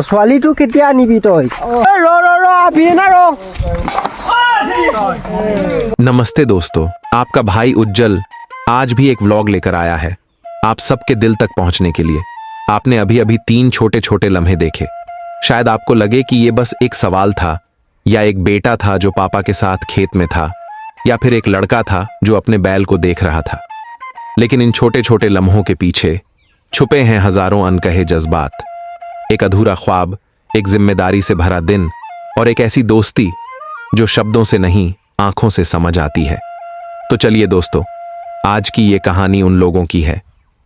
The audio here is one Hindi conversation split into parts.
ছোৱালীটো কেতিয়া আনিবি তই? আবিয়ে না ৰ। नमस्ते दोस्तों, आपका भाई उज्जवल आज भी एक व्लॉग लेकर आया है आप सबके दिल तक पहुंचने के लिए। आपने अभी अभी 3 छोटे छोटे लम्हे देखे। शायद आपको लगे कि ये बस एक सवाल था, या एक बेटा था जो पापा के साथ खेत में था, या फिर एक लड़का था जो अपने बैल को देख रहा था। लेकिन इन छोटे छोटे लम्हों के पीछे छुपे हैं हजारों अनकहे जज्बात, एक अधूरा ख्वाब, एक जिम्मेदारी से भरा दिन और एक ऐसी दोस्ती जो शब्दों से नहीं आंखों से समझ आती है। तो चलिए दोस्तों, आज की ये कहानी उन लोगों की है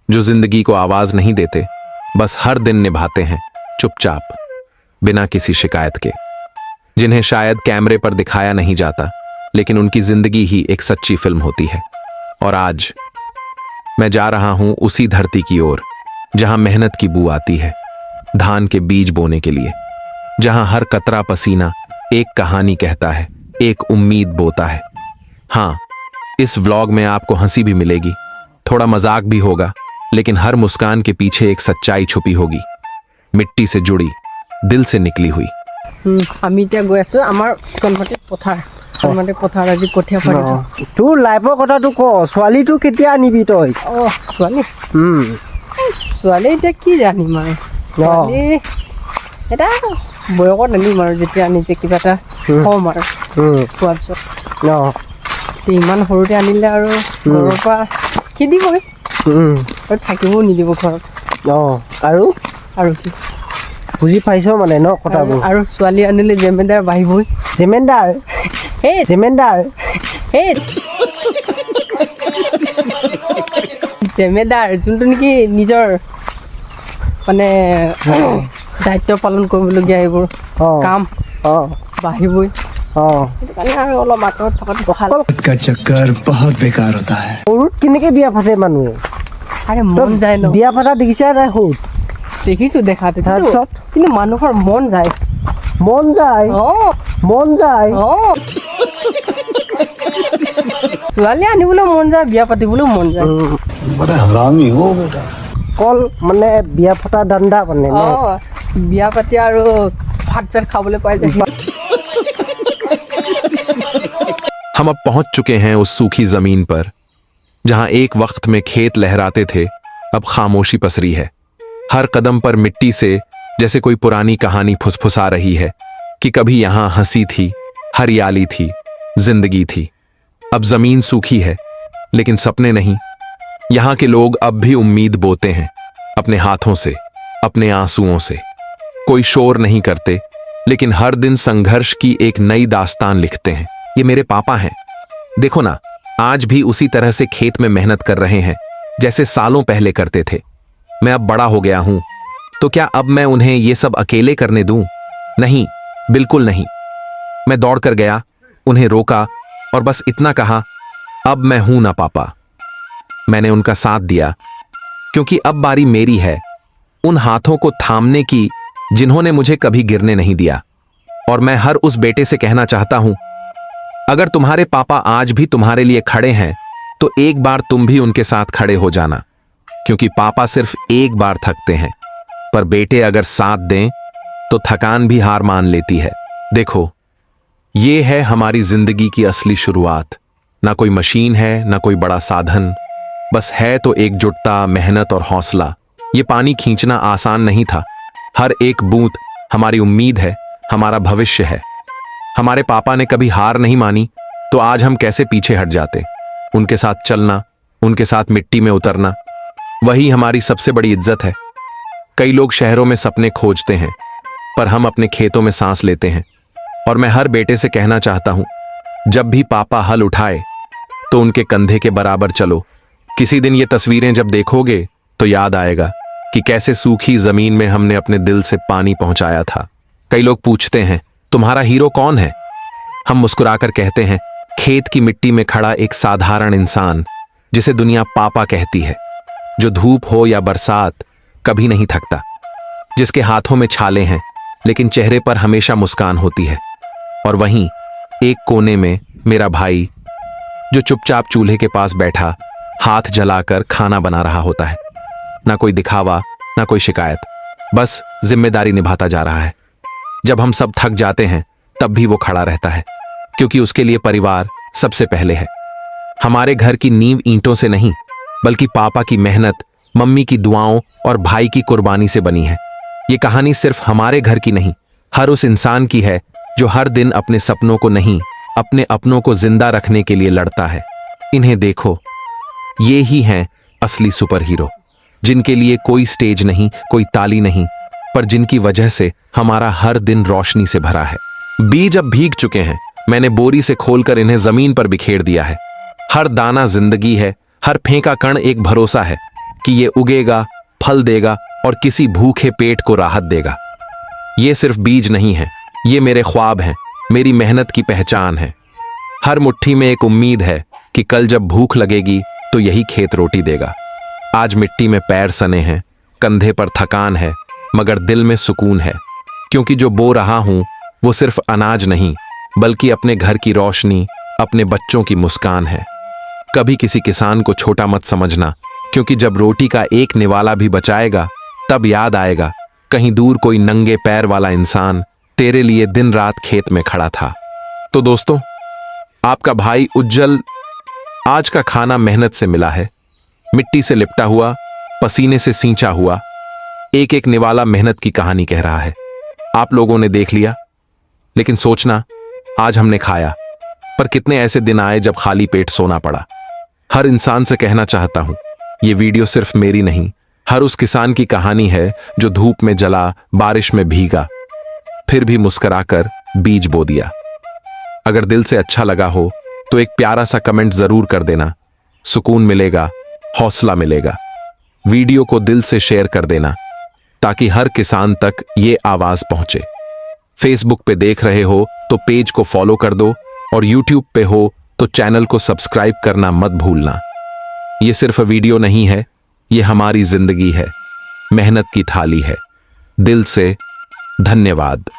जो जिंदगी को आवाज नहीं देते, बस हर दिन निभाते हैं चुपचाप, बिना किसी शिकायत के, जिन्हें शायद कैमरे पर दिखाया नहीं जाता, लेकिन उनकी जिंदगी ही एक सच्ची फिल्म होती है। और आज मैं जा रहा हूं उसी धरती की ओर जहां मेहनत की बू आती है धान के बीज बोने के लिए, जहां हर कतरा पसीना एक कहानी कहता है, एक उम्मीद बोता है। हाँ, इस व्लॉग में आपको हंसी भी मिलेगी, थोड़ा मजाक भी होगा, लेकिन हर मुस्कान के पीछे एक सच्चाई छुपी होगी, मिट्टी से जुड़ी, दिल से निकली हुई। আমি এতিয়া গৈ আছো আমাৰ কণমাটি পথাৰ আজি কঠীয়া পাৰিছো। তোৰ লাইফৰ কথাটো ক, ছোৱালীটো কেতিয়া আনিবি তই? ছোৱালী এতিয়া কি জানিম আৰু, ছোৱালী এটা বয়সত আনিম আৰু যেতিয়া নিজে কিবা এটা হ'ম আৰু খোৱাৰ পিছত। ইমান সৰুতে আনিলে আৰু ঘৰৰ পৰা খেদিবই আৰু থাকিবও নিদিব ঘৰত। আৰু আৰু কি বুজি পাইছ মানে ন কথাবোৰ? আৰু ছোৱালী আনিলে জেমেদাৰ বাঢ়িবই। জেমেদাৰ জেমেদাৰ যোনটো নেকি নিজৰ মানে দায়িত্ব পালন কৰিবলগীয়া এইবোৰ কাম বাঢ়িবই। সেইটো কাৰণে আৰু অলপ আঁতৰত থকাটো ভাল। সৰুত কেনেকে বিয়া পাতে মানুহে? আৰে মন যায় ন, বিয়া পাতা দেখিছা নাই? সৰুত দেখিছো দেখাতে, তাৰপিছত কিন্তু মানুহৰ মন যায়। ছোৱালী আনিবলৈও মন যায়, বিয়া পাতিবলৈও মন যায়। কল মানে বিয়া পতা দান্দা মানে ন? বিয়া পাতি আৰু ভাত চাত খাবলৈ পাই যায়। हम अब पहुंच चुके हैं उस सूखी जमीन पर जहां एक वक्त में खेत लहराते थे, अब खामोशी पसरी है। हर कदम पर मिट्टी से जैसे कोई पुरानी कहानी फुसफुसा रही है कि कभी यहां हंसी थी, हरियाली थी, जिंदगी थी। अब जमीन सूखी है, लेकिन सपने नहीं। यहां के लोग अब भी उम्मीद बोते हैं, अपने हाथों से, अपने आंसुओं से। कोई शोर नहीं करते, लेकिन हर दिन संघर्ष की एक नई दास्तान लिखते हैं। ये मेरे पापा हैं, देखो ना, आज भी उसी तरह से खेत में मेहनत कर रहे हैं जैसे सालों पहले करते थे। मैं अब बड़ा हो गया हूं, तो क्या अब मैं उन्हें ये सब अकेले करने दूं? नहीं, बिल्कुल नहीं। मैं दौड़कर गया, उन्हें रोका और बस इतना कहा, अब मैं हूं ना पापा। मैंने उनका साथ दिया, क्योंकि अब बारी मेरी है उन हाथों को थामने की जिन्होंने मुझे कभी गिरने नहीं दिया। और मैं हर उस बेटे से कहना चाहता हूं, अगर तुम्हारे पापा आज भी तुम्हारे लिए खड़े हैं, तो एक बार तुम भी उनके साथ खड़े हो जाना, क्योंकि पापा सिर्फ एक बार थकते हैं, पर बेटे अगर साथ दें तो थकान भी हार मान लेती है। देखो, ये है हमारी जिंदगी की असली शुरुआत। ना कोई मशीन है, ना कोई बड़ा साधन, बस है तो एकजुटता, मेहनत और हौसला। ये पानी खींचना आसान नहीं था, हर एक बूंद हमारी उम्मीद है, हमारा भविष्य है। हमारे पापा ने कभी हार नहीं मानी, तो आज हम कैसे पीछे हट जाते। उनके साथ चलना, उनके साथ मिट्टी में उतरना, वही हमारी सबसे बड़ी इज्जत है। कई लोग शहरों में सपने खोजते हैं, पर हम अपने खेतों में सांस लेते हैं। और मैं हर बेटे से कहना चाहता हूं, जब भी पापा हल उठाए तो उनके कंधे के बराबर चलो। किसी दिन ये तस्वीरें जब देखोगे तो याद आएगा कि कैसे सूखी जमीन में हमने अपने दिल से पानी पहुंचाया था। कई लोग पूछते हैं, तुम्हारा हीरो कौन है? हम मुस्कुराकर कहते हैं, खेत की मिट्टी में खड़ा एक साधारण इंसान जिसे दुनिया पापा कहती है, जो धूप हो या बरसात कभी नहीं थकता, जिसके हाथों में छाले हैं लेकिन चेहरे पर हमेशा मुस्कान होती है। और वहीं एक कोने में मेरा भाई, जो चुपचाप चूल्हे के पास बैठा हाथ जलाकर खाना बना रहा होता है। ना कोई दिखावा, ना कोई शिकायत, बस जिम्मेदारी निभाता जा रहा है। जब हम सब थक जाते हैं तब भी वो खड़ा रहता है, क्योंकि उसके लिए परिवार सबसे पहले है। हमारे घर की नींव ईंटों से नहीं, बल्कि पापा की मेहनत, मम्मी की दुआओं और भाई की कुर्बानी से बनी है। ये कहानी सिर्फ हमारे घर की नहीं, हर उस इंसान की है जो हर दिन अपने सपनों को नहीं, अपने अपनों को जिंदा रखने के लिए लड़ता है। इन्हें देखो, ये ही हैं असली सुपर हीरो, जिनके लिए कोई स्टेज नहीं, कोई ताली नहीं, पर जिनकी वजह से हमारा हर दिन रोशनी से भरा है। बीज अब भीग चुके हैं, मैंने बोरी से खोलकर इन्हें जमीन पर बिखेर दिया है। हर दाना जिंदगी है, हर फेंका कण एक भरोसा है कि ये उगेगा, फल देगा और किसी भूखे पेट को राहत देगा। ये सिर्फ बीज नहीं है, ये मेरे ख्वाब हैं, मेरी मेहनत की पहचान है। हर मुट्ठी में एक उम्मीद है कि कल जब भूख लगेगी तो यही खेत रोटी देगा। आज मिट्टी में पैर सने हैं, कंधे पर थकान है, मगर दिल में सुकून है, क्योंकि जो बो रहा हूं वो सिर्फ अनाज नहीं, बल्कि अपने घर की रोशनी, अपने बच्चों की मुस्कान है। कभी किसी किसान को छोटा मत समझना, क्योंकि जब रोटी का एक निवाला भी बचाएगा तब याद आएगा कहीं दूर कोई नंगे पैर वाला इंसान तेरे लिए दिन रात खेत में खड़ा था। तो दोस्तों, आपका भाई उज्जवल, आज का खाना मेहनत से मिला है, मिट्टी से लिपटा हुआ, पसीने से सींचा हुआ, एक एक निवाला मेहनत की कहानी कह रहा है। आप लोगों ने देख लिया, लेकिन सोचना, आज हमने खाया, पर कितने ऐसे दिन आए जब खाली पेट सोना पड़ा। हर इंसान से कहना चाहता हूं, ये वीडियो सिर्फ मेरी नहीं, हर उस किसान की कहानी है जो धूप में जला, बारिश में भीगा, फिर भी मुस्कुराकर बीज बो दिया। अगर दिल से अच्छा लगा हो तो एक प्यारा सा कमेंट जरूर कर देना, सुकून मिलेगा, हौसला मिलेगा। वीडियो को दिल से शेयर कर देना ताकि हर किसान तक ये आवाज पहुंचे। फेसबुक पे देख रहे हो तो पेज को फॉलो कर दो, और यूट्यूब पे हो तो चैनल को सब्सक्राइब करना मत भूलना। ये सिर्फ वीडियो नहीं है, ये हमारी जिंदगी है, मेहनत की थाली है। दिल से धन्यवाद।